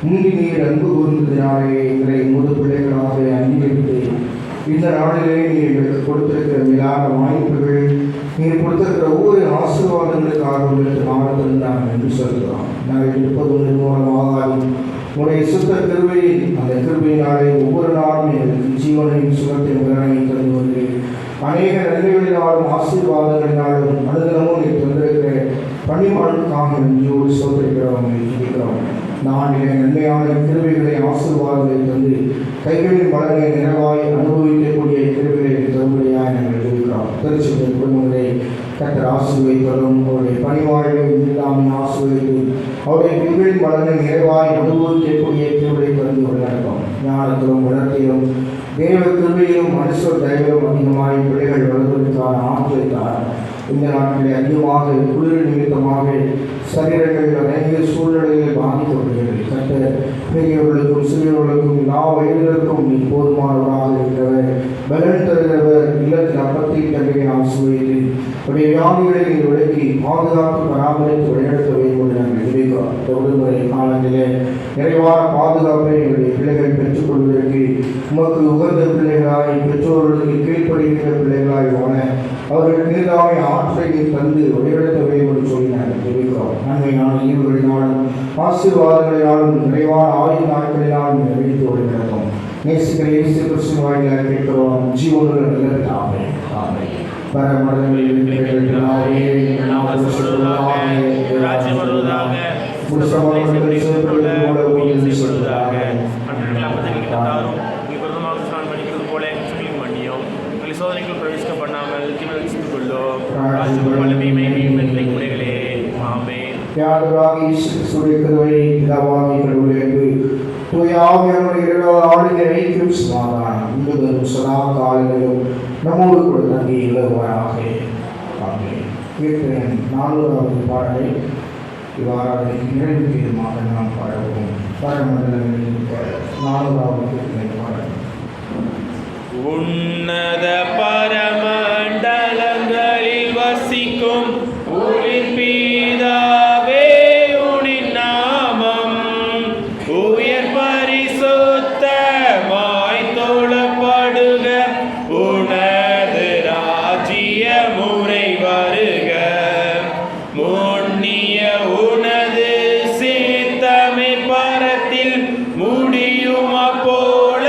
முந்தி நீர் அன்பு கூர்ந்ததினாலே எங்களை முது பிள்ளைகளாக அங்கீகரித்து இந்த நாளிலே நீர் எங்களுக்கு கொடுத்திருக்கிற மேலான வாய்ப்புகள், நீர் கொடுத்திருக்கிற ஒவ்வொரு ஆசீர்வாதங்களுக்காக உங்களுக்கு நாளத்தில் நாங்கள் நன்றி சொல்கிறோம். நாங்கள் இருப்பது மூலமாக உடைய சுத்த கிருபையில் அந்த கிருபையினாலே ஒவ்வொரு நாளும் எங்களுக்கு ஜீவனையும் சுகத்தையும் உடனையும் தந்து வந்து அநேக நன்மைகளினாலும் ஆசீர்வாதங்களினாலும் அனுதினமும் நீர் தந்திருக்கிற பணிமாளுக்காக நன்றியோடு சோதரிக்கிறோம் இருக்கிறோம். நாளிலே நன்மையான கிருபைகளை ஆசீர்வாதங்களை தந்து கைகளின் பலனை நிறைவாய் அனுபவிக்கக்கூடிய கிருபைகளை தரும்படியாக நாங்கள் இருக்கிறோம். திருச்சியை குடும்பங்களை கர்த்தர் ஆசீர்வதித்தரும் அவருடைய பணிவாழ்வை இல்லாமல் ஆசீர்வதித்து அவருடைய கைகளின் பலனை நிறைவாய் அனுபவிக்கக்கூடிய கிருபை தந்து நடக்கும். ஞானத்திலும் உணர்த்திலும் தேவ கிருபையிலும் மனுஷ தயவிலும் அதிகமாய் பிள்ளைகள் வளர்வதற்கான ஆற்றலைத்தார். இந்த நாட்டிலே அதிகமாக குளிர் நிமித்தமாக சரீரங்களில் அநேக சூழ்நிலைகளில் பாதிக்கப்படுகிறது. கர்த்தர் பெரியவர்களுக்கும் சிறியவர்களுக்கும் எல்லா வயதினருக்கும் நீ போதுமானவராக இருக்கிறவர், பலன் தருகிறவர், இல்லத்தில் அப்பத்தை தன்னை ஆசிர்வதித்து உடைய வியாதிகளை நீங்கள் விலக்கி பாதுகாப்பு பராமரித்து வழிநடத்த வேண்டும் என்று நாங்கள் நினைக்கிறோம். விடுமுறை காலத்திலே நிறைவான பாதுகாப்பை எங்களுடைய பிள்ளைகள் பெற்றுக்கொள்வதற்கு உமக்கு உகந்த பிள்ளைகளாய் பெற்றோர்களுக்கு கீழ்ப்படுகின்ற பிள்ளைகளாய் வாழ அவர்கள் நீர்தாமை ஆற்றை தந்து வழிநடத்த வேண்டும் என்று சொல்லி நாங்கள் நினைக்கிறோம். நன்மையான ஈவுகளினாலும் ஆசீர்வாதங்களினாலும் நிறைவான ஆயுள் நாட்களினாலும் நிறைவேற்றி வழிநடத்தும். நேசிக்கிற இயேசு கிறிஸ்துவின் வாயிலாக கேட்கிறோம். ஜீவனுள்ள நல்ல ஆமென். ஆமென். பரமண்டலங்களில் இருக்கிற ராஜ்யம் வருவதாக, சோதனைகள் பிரவேசிக்க பண்ணாமல் தீவிரத்துக் கொள்ளும். நம்மோடு கூட தங்கி இலவாராக. 4வது பாடலை இவ்வாறாக நிறைவு தீர்மாக நாம் பாடுவோம். பரமண்டலங்களில் 4வது பாடல். உன்னத பரமண்டலங்களில் வசிக்கும் உயிர் பீதாவே, உனின் நாமம் உயர் பரிசுத்தமாய் தொழப்படுக. உனது ராஜ்ய முறை வருக. முன்னிய உனது சீத்தமை பரத்தில் முடியும் அப்போல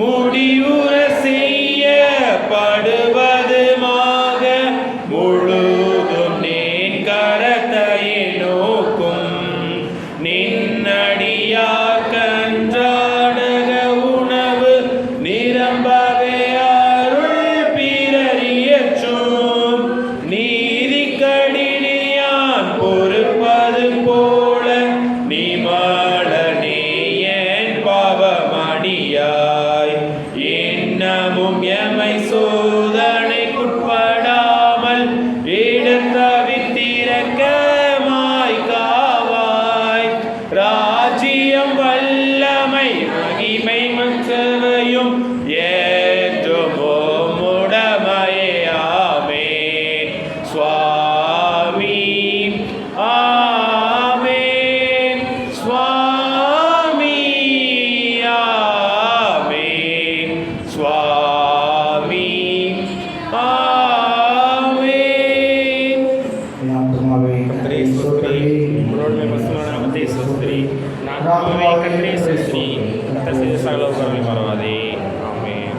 முடிவுற செய்யப்படுவதுமாக. முழுதும் நின் கரத்தையே நோக்கும். நின்னடியார் கன்றாடக உணவு நிரம்பவே அருள் பிறரியற்றும். நீதி கடினியான் பொறுப்பது போல நிமலனே என் பாவமடியாய். இன்னமும் எமை சோதனைக்குட்படாமல் இடத்தவித்திரக்கமாய் காவாய். ராஜ்யம் வல்லமை மகிமை மற்றவையும் ஏற்றும் உம்முடைமையே. ஆமென். சுவாமி ஆமென். சுவாமி ஆமென். சுவாமி ஆமென். ஆத்மாவே கர்த்தரை ஸ்தோத்திரி. உன்னோடு பசுமான நாமத்தை ஸ்தோத்திரி. ஆத்மாவே கர்த்தரை ஸ்தோத்திரி. கர்த்தர் செய்த சகல உபகாரங்களை மறவாதே. ஆமென்.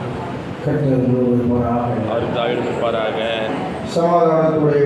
கர்த்தர் உங்களோடு இருப்பாராக. அவர் தாயோடு இருப்பாராக. சமாதானத்துடைய